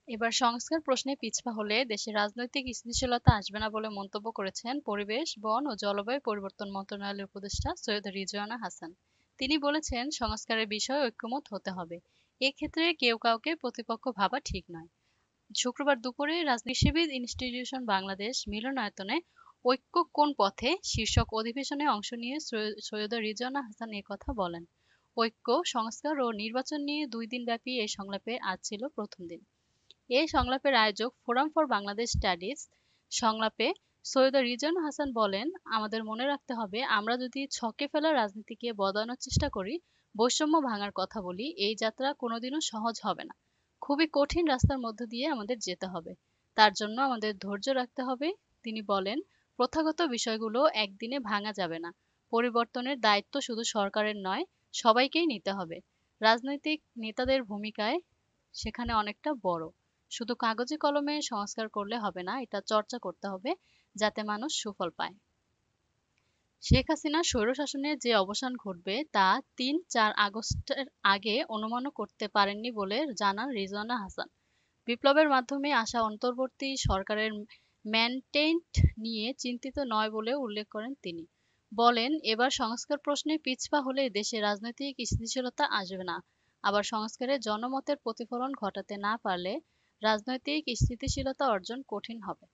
এবার সংস্কার প্রশ্নে পিছপা হলে দেশে রাজনৈতিক স্থিতিশীলতা আসবে না বলে মন্তব্য করেছেন পরিবেশ, বন ও জলবায়ু পরিবর্তন মন্ত্রণালয়ের উপদেষ্টা সৈয়দ রিজওয়ানা হাসান। তিনি বলেছেন, সংস্কারের বিষয়ে ঐক্যমত হতে হবে। এক্ষেত্রে কেউ কাউকে প্রতিপক্ষ ভাবা ঠিক নয়। শুক্রবার দুপুরে কৃষিবিদ ইনস্টিটিউশন বাংলাদেশ মিলনায়তনে ঐক্য কোন পথে শীর্ষক অধিবেশনে অংশ নিয়ে সৈয়দ রিজওয়ানা হাসান এ কথা বলেন। ঐক্য, সংস্কার ও নির্বাচন নিয়ে ২ দিনব্যাপী এই সংলাপে আজ ছিল প্রথম দিন। এ সংলাপের আয়োজক ফোরাম ফর বাংলাদেশ স্টাডিজ সংলাপে সৈয়দ রিজওয়ানা হাসান বলেন, আমাদের মনে রাখতে হবে, আমরা যদি ছকে ফেলা রাজনীতিকে বদলানোর চেষ্টা করি, বৈষম্য ভাঙার কথা বলি, এই যাত্রা কোনোদিনও সহজ হবে না। খুবই কঠিন রাস্তার মধ্য দিয়ে আমাদের যেতে হবে। তার জন্য আমাদের ধৈর্য রাখতে হবে। তিনি বলেন, প্রথাগত বিষয়গুলো একদিনে ভাঙা যাবে না। পরিবর্তনের দায়িত্ব শুধু সরকারের নয়, সবাইকেই নিতে হবে। রাজনৈতিক নেতাদের ভূমিকায় সেখানে অনেকটা বড়। শুধু কাগজে কলমে সংস্কার করলে হবে না, এটা চর্চা করতে হবে, যাতে মানুষ সুফল পায়। শেখ হাসিনার স্বৈরশাসনের যে অবসান ঘটবে তা ৩-৪ আগস্টের আগে অনুমানও করতে পারেননি বলে জানান রিজওয়ানা হাসান। বিপ্লবের মাধ্যমে আসা অন্তর্বর্তী সরকারের ম্যান্ডেট নিয়ে চিন্তিত নয় বলেও উল্লেখ করেন তিনি। বলেন, এবার সংস্কার প্রশ্নে পিছপা হলে দেশে রাজনৈতিক স্থিতিশীলতা আসবে না। আবার সংস্কারে জনমতের প্রতিফলন ঘটাতে না পারলে রাজনৈতিক স্থিতিশীলতা অর্জন কঠিন হবে।